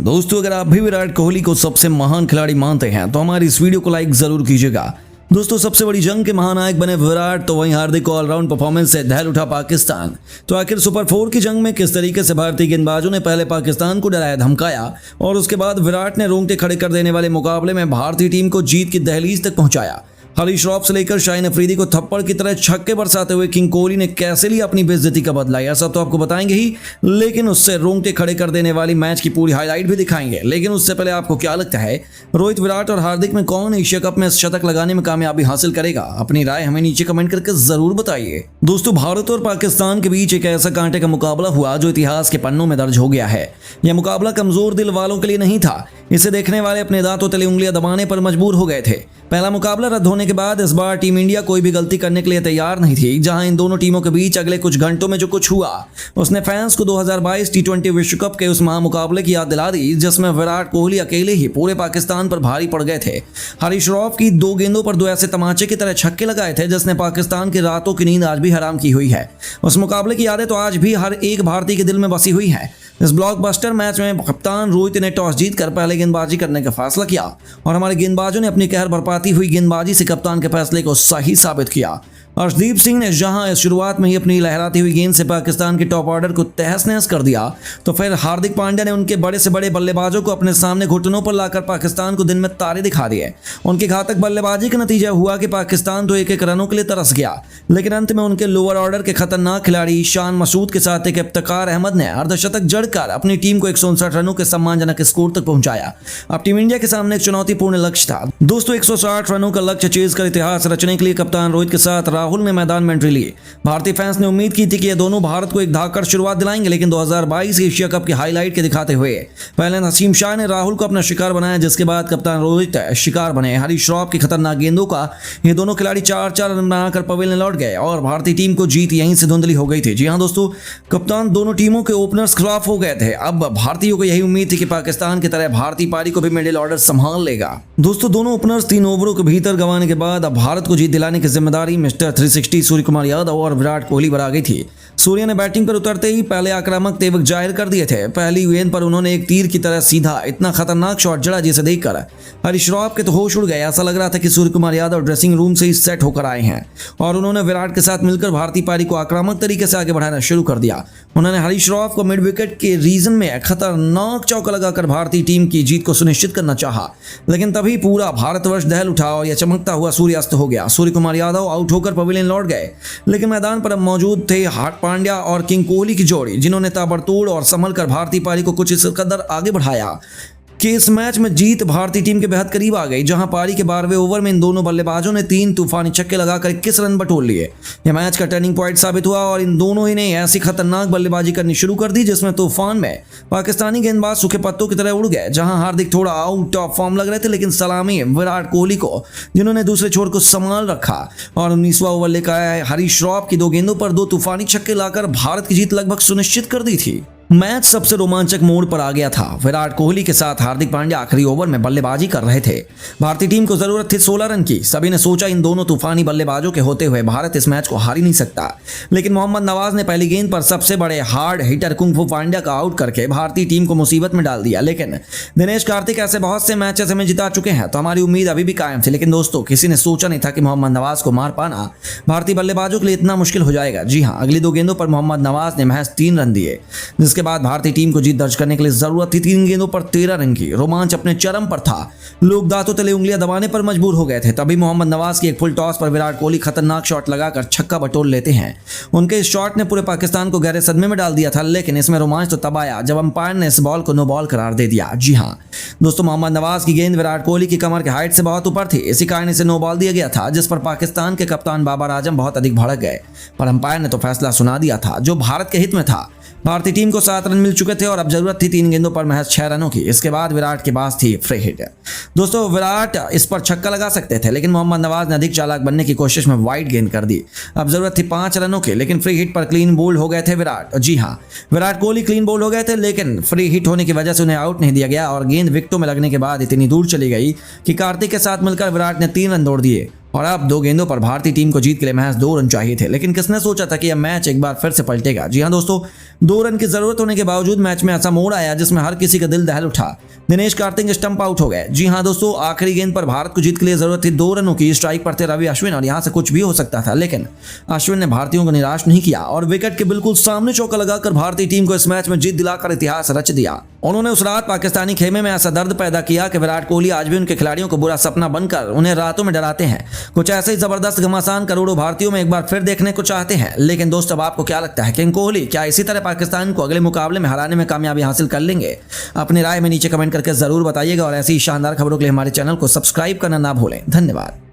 दोस्तों अगर आप भी विराट कोहली को सबसे महान खिलाड़ी मानते हैं तो हमारी इस वीडियो को लाइक जरूर कीजिएगा। दोस्तों सबसे बड़ी जंग के महानायक बने विराट, तो वहीं हार्दिक को ऑलराउंड परफॉर्मेंस से दहल उठा पाकिस्तान। तो आखिर सुपर 4 की जंग में किस तरीके से भारतीय गेंदबाजों ने पहले पाकिस्तान को डराया धमकाया और उसके बाद विराट ने रोंगटे खड़े कर देने वाले मुकाबले में भारतीय टीम को जीत की दहलीज तक पहुंचाया। हरीश श्रॉफ से लेकर शाहिन अफरीदी को थप्पड़ की तरह छक्के बरसाते हुए किंग कोहली ने कैसे लिया अपनी बेइज्जती का बदला, यह सब तो आपको बताएंगे ही, लेकिन उससे रोंगटे खड़े कर देने वाली मैच की पूरी हाईलाइट भी दिखाएंगे। लेकिन उससे पहले आपको क्या लगता है, रोहित, विराट और हार्दिक में कौन एशिया कप में शतक लगाने में कामयाबी हासिल करेगा? अपनी राय हमें नीचे कमेंट करके जरूर बताइए। दोस्तों भारत और पाकिस्तान के बीच एक ऐसा कांटे का मुकाबला हुआ जो इतिहास के पन्नों में दर्ज हो गया है। यह मुकाबला कमजोर दिल वालों के लिए नहीं था, इसे देखने वाले अपने दांतों तले उंगलियां दबाने पर मजबूर हो गए थे। पहला मुकाबला रद्द होने के बाद इस बार टीम इंडिया कोई भी गलती करने के लिए तैयार नहीं थी। जहां इन दोनों टीमों के बीच अगले कुछ घंटों में जो कुछ हुआ उसने फैंस को 2022 टी20 विश्व कप के उस महामुकाबले की याद दिला दी जिसमें विराट कोहली अकेले ही पूरे पाकिस्तान पर भारी पड़ गए थे। हरीश श्रॉफ की 2 गेंदों पर 2 ऐसे तमाचे की तरह छक्के लगाए थे जिसने पाकिस्तान की रातों की नींद आज भी हराम की हुई है। उस मुकाबले की यादें तो आज भी हर एक भारतीय के दिल में बसी हुई है। इस ब्लॉकबस्टर मैच में कप्तान रोहित ने टॉस जीतकर पहले गेंदबाजी करने का फैसला किया और हमारे गेंदबाजों ने अपनी कहर बरपाती हुई गेंदबाजी से कप्तान के फैसले को सही साबित किया। अर्शदीप सिंह ने जहां इस शुरुआत में ही अपनी लहराती हुई गेंद से पाकिस्तान के टॉप ऑर्डर को तहस नहस कर दिया, तो फिर हार्दिक पांड्या ने उनके बड़े से बड़े बल्लेबाजों को अपने सामने घुटनों पर लाकर पाकिस्तान को दिन में तारे दिखा दिए। उनकी घातक बल्लेबाजी का नतीजा हुआ कि पाकिस्तान तो एक रनों के लिए तरस गया, लेकिन अंत में उनके लोअर ऑर्डर के खतरनाक खिलाड़ी शान मसूद के साथ एक इफ्तिकार अहमद ने अर्धशतक जड़कर अपनी टीम को 159 रनों के सम्मानजनक स्कोर तक पहुंचाया। अब टीम इंडिया के सामने एक चुनौतीपूर्ण लक्ष्य था। दोस्तों 160 रनों का लक्ष्य चेज कर इतिहास रचने के लिए कप्तान रोहित के साथ राहुल ने मैदान में एंट्री ली। भारतीय फैंस ने उम्मीद की थी कि ये दोनों भारत को एक धाकड़ शुरुआत दिलाएंगे, लेकिन 2022 एशिया कप की हाईलाइट के दिखाते हुए पहले नसीम शाह ने राहुल को अपना शिकार बनाया, जिसके बाद कप्तान रोहित शिकार बने। हरीश श्रॉफ की खतरनाक गेंदों का ये दोनों खिलाड़ी 4-4 रन बनाकर पवेलियन लौट गए और भारतीय टीम को जीत यहीं से धुंधली हो गई थी। जी हां दोस्तों, कप्तान दोनों टीमों के ओपनर्स खिलाफ हो गए थे। अब भारतीयों को यही उम्मीद थी कि पाकिस्तान की तरह भारतीय पारी को भी मिडिल ऑर्डर संभाल लेगा। दोस्तों दोनों ओपनर्स 3 ओवरों के भीतर गंवाने के बाद अब भारत को जीत दिलाने की जिम्मेदारी मिस्टर 360 सूर्य कुमार यादव और विराट कोहली पर आ गई थी। सूर्य ने बैटिंग पर उतरते ही पहले आक्रामक तेवक जाहिर कर दिए थे। पहली गेंद पर उन्होंने एक तीर की तरह सीधा इतना खतरनाक शॉट जड़ा जिसे देखकर हरीश श्रॉफ के तो होश उड़ गए। ऐसा लग रहा था कि सूर्य कुमार यादव ड्रेसिंग रूम से ही सेट होकर आए हैं और उन्होंने विराट के साथ मिलकर भारतीय पारी को आक्रामक तरीके से आगे बढ़ाना शुरू कर दिया। उन्होंने हरीश श्रॉफ को मिड विकेट के रीजन में खतरनाक चौका लगाकर भारतीय टीम की जीत को सुनिश्चित करना चाहा, लेकिन तभी पूरा भारतवर्ष दहल उठा और यह चमकता हुआ सूर्यास्त हो गया। सूर्य कुमार यादव आउट होकर पवेलियन लौट गए, लेकिन मैदान पर अब मौजूद थे हार्दिक पांड्या और किंग कोहली की जोड़ी, जिन्होंने ताबड़तोड़ और संभल कर भारतीय पारी को कुछ इस कदर आगे बढ़ाया कि इस मैच में जीत भारतीय टीम के बेहद करीब आ गई। जहां पारी के 12वें ओवर में इन दोनों बल्लेबाजों ने 3 तूफानी छक्के लगाकर 21 रन बटोर लिए। यह मैच का टर्निंग पॉइंट साबित हुआ और इन दोनों ही ने ऐसी खतरनाक बल्लेबाजी करनी शुरू कर दी जिसमें तूफान में पाकिस्तानी गेंदबाज सूखे पत्तों की तरह उड़ गए। जहां हार्दिक थोड़ा आउट ऑफ फॉर्म लग रहे थे, लेकिन सलामी विराट कोहली को, जिन्होंने दूसरे छोर को संभाल रखा और 19वां ओवर लेकर आए हरीश श्रॉफ की 2 गेंदों पर 2 तूफानी छक्के लाकर भारत की जीत लगभग सुनिश्चित कर दी थी। मैच सबसे रोमांचक मोड़ पर आ गया था। विराट कोहली के साथ हार्दिक पांड्या आखिरी ओवर में बल्लेबाजी कर रहे थे। भारतीय टीम को जरूरत थी 16 रन की। सभी ने सोचा इन दोनों तूफानी बल्लेबाजों के होते हुए भारत इस मैच को हार ही नहीं सकता, लेकिन मोहम्मद नवाज ने पहली गेंद पर सबसे बड़े हार्ड हिटर कुंग फू पांड्या का आउट करके भारतीय टीम को मुसीबत में डाल दिया। लेकिन दिनेश कार्तिक ऐसे बहुत से मैचेस हमें जिता चुके हैं, तो हमारी उम्मीद अभी भी कायम थी। लेकिन दोस्तों किसी ने सोचा नहीं था कि मोहम्मद नवाज को मार पाना भारतीय बल्लेबाजों के लिए इतना मुश्किल हो जाएगा। जी हाँ, अगली 2 गेंदों पर मोहम्मद नवाज ने महज 3 रन दिए, जिसके बाद भारतीय टीम को जीत दर्ज करने के लिए जरूरत थी 3 गेंदों पर 13 रन की। रोमांच अपने चरम पर था, लोग दांतों तले उंगलियां दबाने पर मजबूर हो गए थे। तभी मोहम्मद नवाज की एक फुल टॉस पर विराट कोहली खतरनाक शॉट लगाकर छक्का बटोर लेते हैं। उनके इस शॉट ने पूरे पाकिस्तान को गहरे सदमे में डाल दिया था, लेकिन इसमें रोमांच तो तब आया जब अंपायर ने इस बॉल को नो बॉल करार दे दिया। जी हाँ दोस्तों, मोहम्मद नवाज की गेंद विराट कोहली की कमर के हाइट से बहुत ऊपर थी, इसी कारण इसे नो बॉल दिया गया था, जिस पर पाकिस्तान के कप्तान बाबर आजम बहुत अधिक भड़क गए। पर अंपायर ने तो फैसला सुना दिया था जो भारत के हित में था। भारतीय टीम को 7 रन मिल चुके थे और अब जरूरत थी 3 गेंदों पर महज 6 रनों की। इसके बाद विराट के पास थी फ्री हिट। दोस्तों विराट इस पर छक्का लगा सकते थे, लेकिन मोहम्मद नवाज ने अधिक चालाक बनने की कोशिश में वाइड गेंद कर दी। अब जरूरत थी 5 रनों की, लेकिन फ्री हिट पर क्लीन बोल्ड हो गए थे विराट। जी हाँ, विराट कोहली क्लीन बोल्ड हो गए थे, लेकिन फ्री हिट होने की वजह से उन्हें आउट नहीं दिया गया और गेंद विकेटों में लगने के बाद इतनी दूर चली गई कि कार्तिक के साथ मिलकर विराट ने 3 रन दौड़ दिए और अब 2 गेंदों पर भारतीय टीम को जीत के लिए महज 2 रन चाहिए थे। लेकिन किसने सोचा था कि यह मैच एक बार फिर से पलटेगा। जी हां दोस्तों, 2 रन की जरूरत होने के बावजूद मैच में ऐसा मोड़ आया जिसमें हर किसी का दिल दहल उठा। दिनेश कार्तिक स्टंप आउट हो गए। जी हां दोस्तों, आखिरी गेंद पर भारत को जीत के लिए जरूरत थी 2 रनों की। स्ट्राइक पर थे रवि अश्विन और यहां से कुछ भी हो सकता था, लेकिन अश्विन ने भारतीयों को निराश नहीं किया और विकेट के बिल्कुल सामने चौका लगाकर भारतीय टीम को इस मैच में जीत दिलाकर इतिहास रच दिया। उन्होंने उस रात पाकिस्तानी खेमे में ऐसा दर्द पैदा किया कि विराट कोहली आज भी उनके खिलाड़ियों को बुरा सपना बनकर उन्हें रातों में डराते हैं। कुछ ऐसे ही जबरदस्त घमासान करोड़ों भारतीयों में एक बार फिर देखने को चाहते हैं। लेकिन दोस्त, अब आपको क्या लगता है, किंग कोहली क्या इसी तरह पाकिस्तान को अगले मुकाबले में हराने में कामयाबी हासिल कर लेंगे? अपनी राय में नीचे कमेंट करके जरूर बताइएगा और ऐसी शानदार खबरों के लिए हमारे चैनल को सब्सक्राइब करना ना भूलें। धन्यवाद।